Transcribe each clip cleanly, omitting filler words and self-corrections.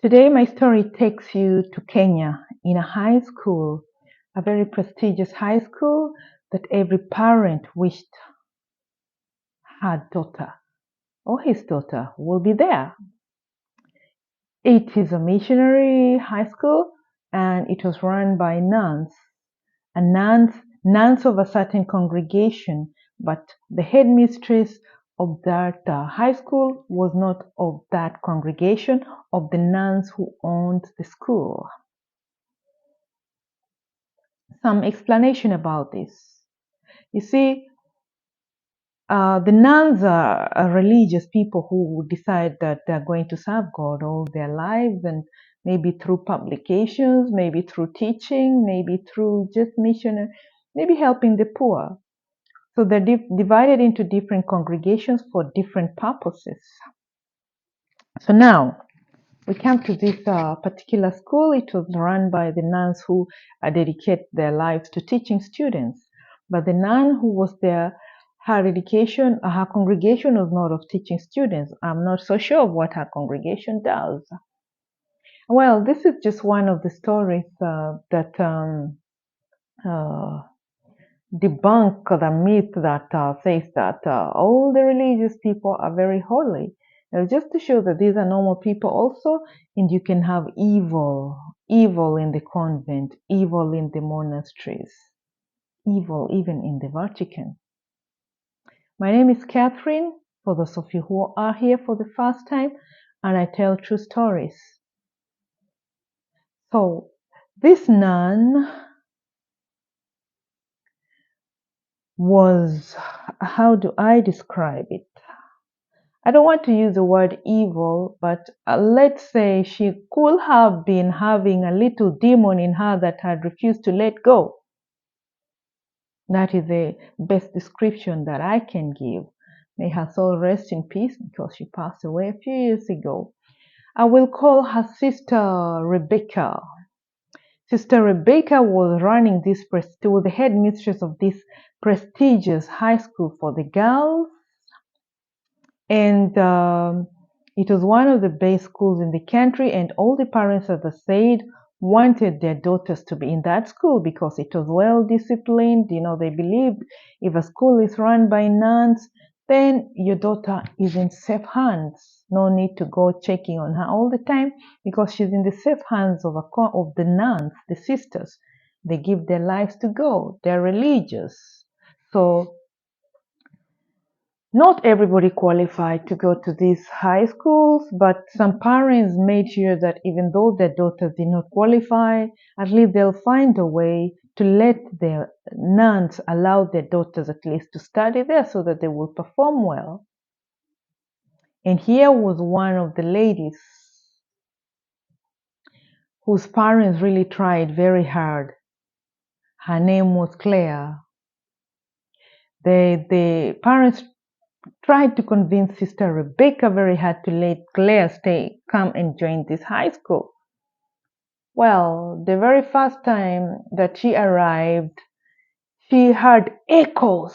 Today, my story takes you to Kenya in a high school, a very prestigious high school that every parent wished her daughter or his daughter will be there. It is a missionary high school and it was run by nuns, and nuns of a certain congregation, but the headmistress of that high school was not of that congregation of the nuns who owned the school. Some explanation about this. You see, the nuns are religious people who decide that they're going to serve God all their lives, and maybe through publications, maybe through teaching, maybe through just mission, maybe helping the poor. So they're divided into different congregations for different purposes. So now we come to this particular school. It was run by the nuns who dedicate their lives to teaching students. But the nun who was there, her congregation was not of teaching students. I'm not so sure of what her congregation does. Well, this is just one of the stories that uh, debunk the myth that says that all the religious people are very holy. Just to show that these are normal people also, and you can have evil in the convent, evil in the monasteries, evil even in the Vatican. My name is Catherine, for those of you who are here for the first time, and I tell true stories. So this nun was, how do I describe it? I don't want to use the word evil, but let's say she could have been having a little demon in her that had refused to let go. That is the best description that I can give. May her soul rest in peace because she passed away a few years ago. I will call her Sister Rebecca. Sister Rebecca was running this, was the headmistress of this prestigious high school for the girls. And it was one of the best schools in the country, and all the parents, as I said, wanted their daughters to be in that school because it was well disciplined. They believed if a school is run by nuns, then your daughter is in safe hands. No need to go checking on her all the time because she's in the safe hands of the nuns, the sisters. They give their lives to God. They're religious. So not everybody qualified to go to these high schools, but some parents made sure that even though their daughters did not qualify, at least they'll find a way to let their nuns allow their daughters at least to study there so that they will perform well. And here was one of the ladies whose parents really tried very hard. Her name was Claire. The parents tried to convince Sister Rebecca very hard to let Claire come and join this high school. Well, the very first time that she arrived, she heard echoes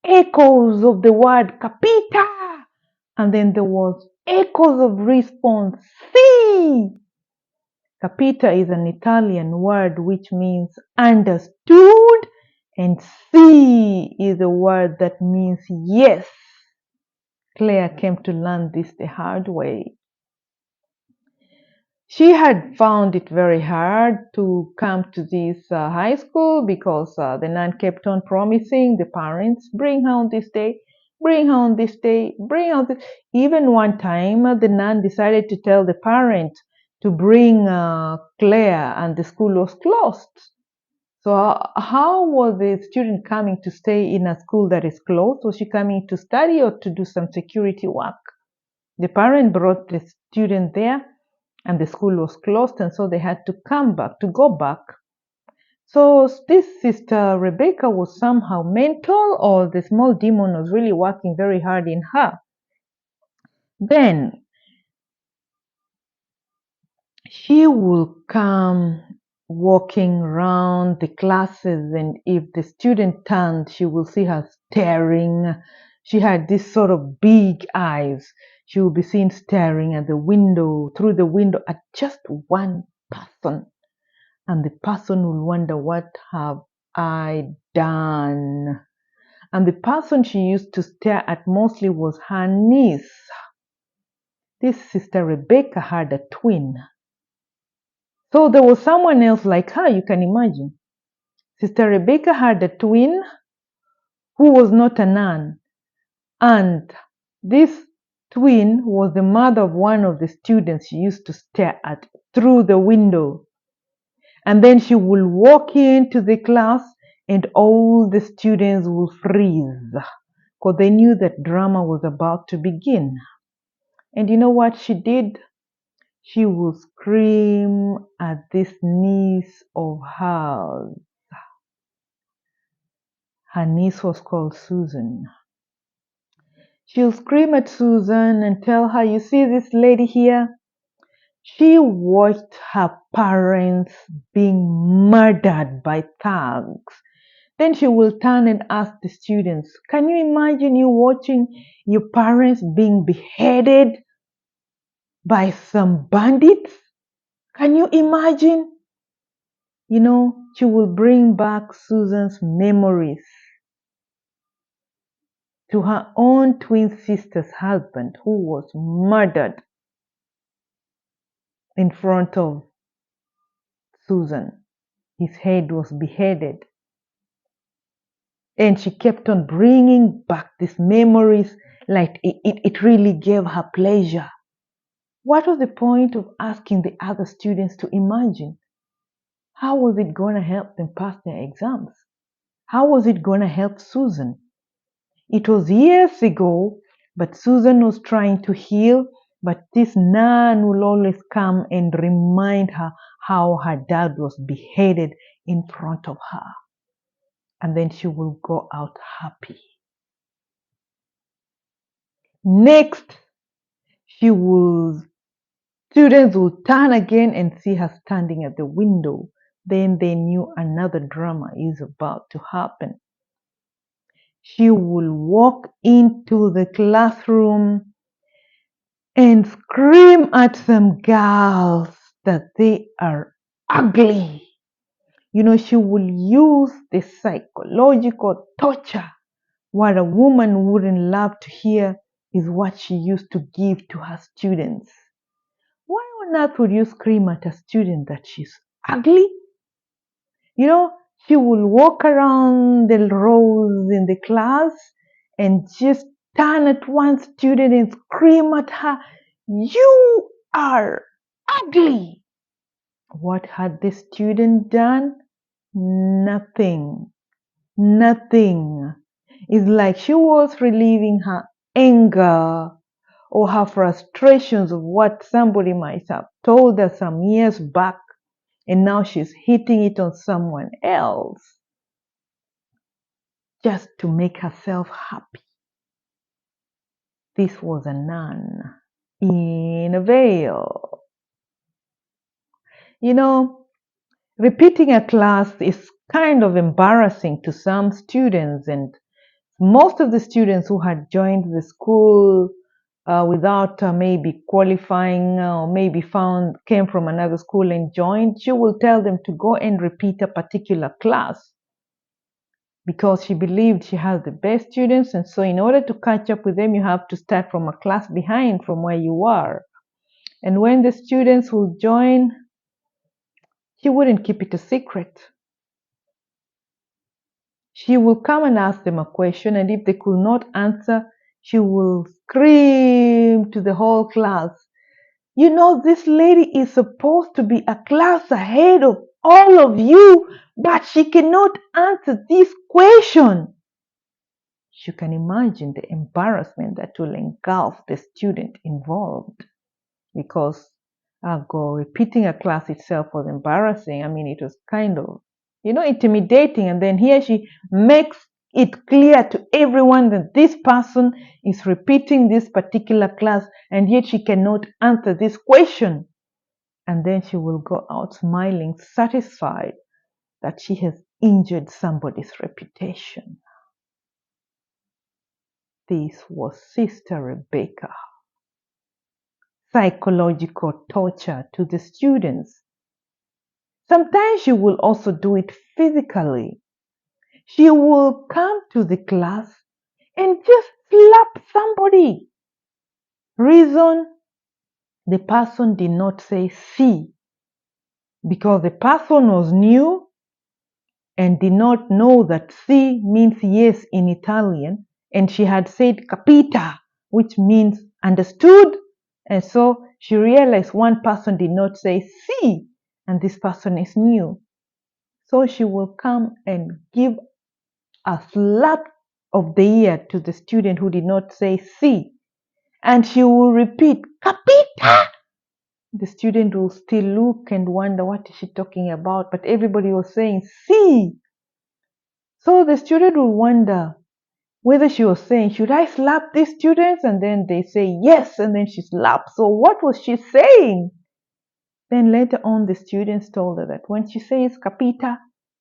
of the word capita, and then there was echoes of response, sì. Capita is an Italian word which means understood, and sì is a word that means yes. Claire came to learn this the hard way. She had found it very hard to come to this high school because the nun kept on promising the parents, bring her on this day, bring her on this day, bring her on this. Even one time, the nun decided to tell the parent to bring Claire, and the school was closed. So how was the student coming to stay in a school that is closed? Was she coming to study or to do some security work? The parent brought the student there, and the school was closed, and so they had to go back. So this Sister Rebecca was somehow mental, or the small demon was really working very hard in her. Then she will come walking around the classes, and if the student turned, she will see her staring, She had this sort of big eyes. She would be seen staring at the window, through the window, at just one person. And the person will wonder, what have I done? And the person she used to stare at mostly was her niece. This Sister Rebecca had a twin. So there was someone else like her, you can imagine. Sister Rebecca had a twin who was not a nun. And this twin was the mother of one of the students she used to stare at through the window. And then she will walk into the class and all the students will freeze because they knew that drama was about to begin. And you know what she did? She would scream at this niece of hers. Her niece was called Susan. She'll scream at Susan and tell her, you see this lady here? She watched her parents being murdered by thugs. Then she will turn and ask the students, can you imagine you watching your parents being beheaded by some bandits? Can you imagine? You know, she will bring back Susan's memories to her own twin sister's husband who was murdered in front of Susan. His head was beheaded. And she kept on bringing back these memories like it really gave her pleasure. What was the point of asking the other students to imagine? How was it going to help them pass their exams? How was it going to help Susan? It was years ago, but Susan was trying to heal, but this nun will always come and remind her how her dad was beheaded in front of her. And then she will go out happy. Next, students will turn again and see her standing at the window. Then they knew another drama is about to happen. She will walk into the classroom and scream at some girls that they are ugly. You know, she will use the psychological torture. What a woman wouldn't love to hear is what she used to give to her students. Why on earth would you scream at a student that she's ugly? You know, she will walk around the rows in the class and just turn at one student and scream at her, you are ugly. What had the student done? Nothing. Nothing. It's like she was relieving her anger or her frustrations of what somebody might have told her some years back, and now she's hitting it on someone else just to make herself happy. This was a nun in a veil. You know, repeating a class is kind of embarrassing to some students, and most of the students who had joined the school without maybe qualifying or maybe came from another school and joined, she will tell them to go and repeat a particular class because she believed she has the best students, and so in order to catch up with them you have to start from a class behind from where you are. And when the students will join, she wouldn't keep it a secret. She will come and ask them a question, and if they could not answer, she will scream to the whole class, you know, this lady is supposed to be a class ahead of all of you, but she cannot answer this question. You can imagine the embarrassment that will engulf the student involved, because repeating a class itself was embarrassing. I mean, it was kind of, intimidating. And then here she makes it clear to everyone that this person is repeating this particular class, and yet she cannot answer this question. And then she will go out smiling, satisfied that she has injured somebody's reputation. This was Sister Rebecca. Psychological torture to the students. Sometimes she will also do it physically. She will come to the class and just slap somebody. Reason, the person did not say sí because the person was new and did not know that sì means yes in Italian, and she had said capita, which means understood, and so she realized one person did not say sí, and this person is new. So she will come and give a slap of the ear to the student who did not say sí, and she will repeat capita. The student will still look and wonder what is she talking about, but everybody was saying sí. So the student will wonder whether she was saying, should I slap these students? And then they say yes, and then she slaps. So what was she saying? Then later on, the students told her that when she says capita,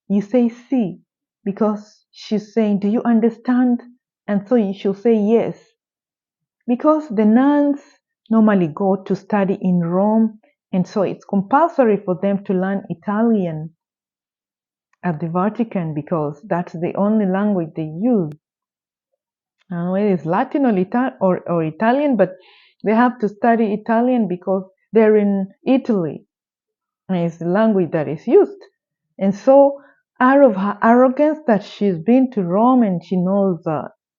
you say sí, because she's saying, do you understand? And so you should say yes. Because the nuns normally go to study in Rome, and so it's compulsory for them to learn Italian at the Vatican because that's the only language they use. I don't know whether it's Latin or Italian, but they have to study Italian because they're in Italy and it's the language that is used. And so, out of her arrogance that she's been to Rome and she knows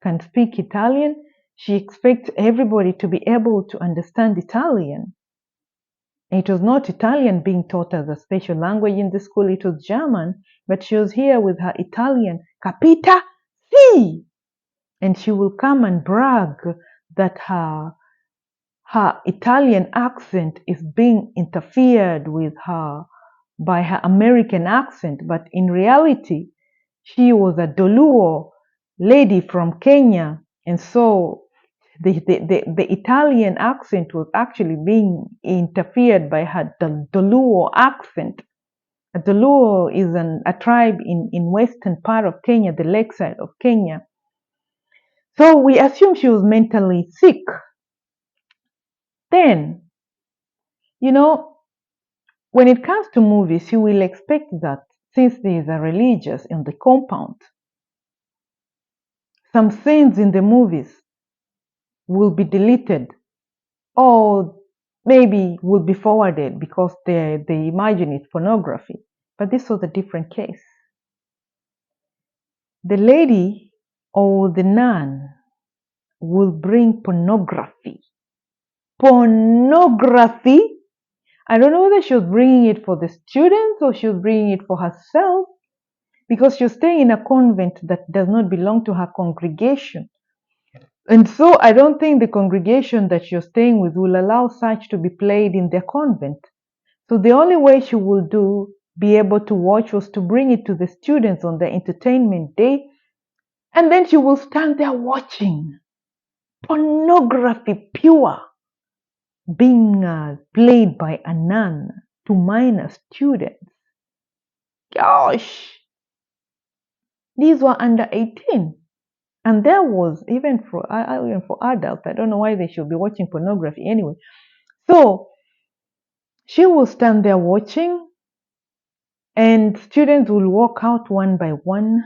can speak Italian, she expects everybody to be able to understand Italian. It was not Italian being taught as a special language in the school, it was German, but she was here with her Italian, capita? Si! And she will come and brag that her Italian accent is being interfered with her by her American accent, but in reality, she was a Doluo lady from Kenya, and so the Italian accent was actually being interfered by her Doluo accent. A Doluo is a tribe in western part of Kenya, the lakeside of Kenya. So we assume she was mentally sick. Then, you know, when it comes to movies, you will expect that since there is a religious in the compound, some scenes in the movies will be deleted or maybe will be forwarded because they imagine it's pornography. But this was a different case. The lady or the nun will bring pornography. Pornography. I don't know whether she was bringing it for the students or she was bringing it for herself because she was staying in a convent that does not belong to her congregation. And so I don't think the congregation that you're staying with will allow such to be played in their convent. So the only way she will be able to watch was to bring it to the students on their entertainment day. And then she will stand there watching pornography pure being played by a nun to minor students. Gosh, these were under 18. And there was even for adults. I don't know why they should be watching pornography anyway. So she will stand there watching, and students will walk out one by one.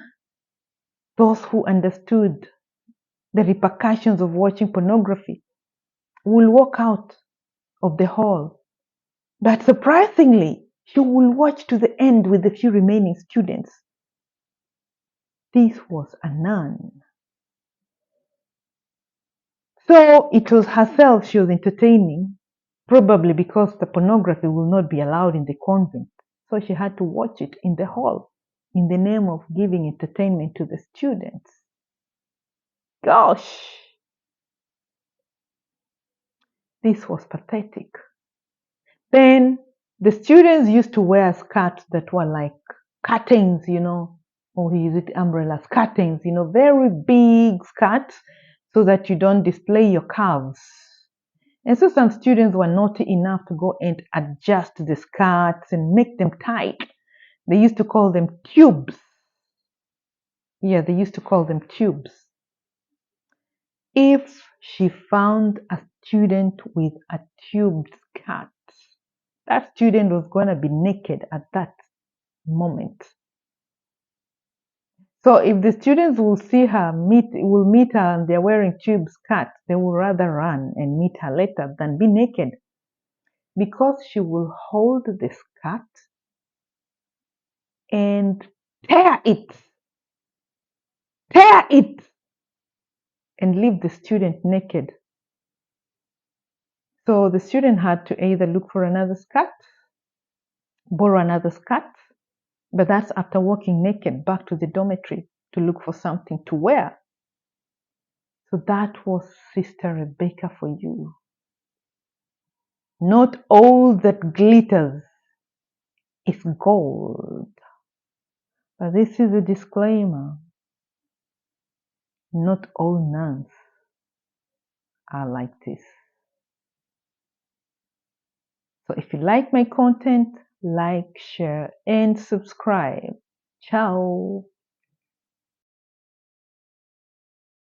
Those who understood the repercussions of watching pornography will walk out of the hall. But surprisingly, she will watch to the end with the few remaining students. This was a nun. So it was herself she was entertaining, probably because the pornography will not be allowed in the convent. So she had to watch it in the hall in the name of giving entertainment to the students. Gosh, this was pathetic. Then the students used to wear skirts that were like curtains, or use it umbrellas, curtains, very big skirts so that you don't display your calves. And so some students were naughty enough to go and adjust the skirts and make them tight. They used to call them tubes. Yeah, they used to call them tubes. if she found a student with a tubed skirt, that student was going to be naked at that moment. So if the students will see her, will meet her and they're wearing tube skirts, they will rather run and meet her later than be naked, because she will hold the skirt and tear it, tear it, and leave the student naked. So the student had to either look for another skirt, borrow another skirt, but that's after walking naked back to the dormitory to look for something to wear. So that was Sister Rebecca for you. Not all that glitters is gold. But this is a disclaimer. Not all nuns are like this. So if you like my content, like, share, and subscribe. Ciao.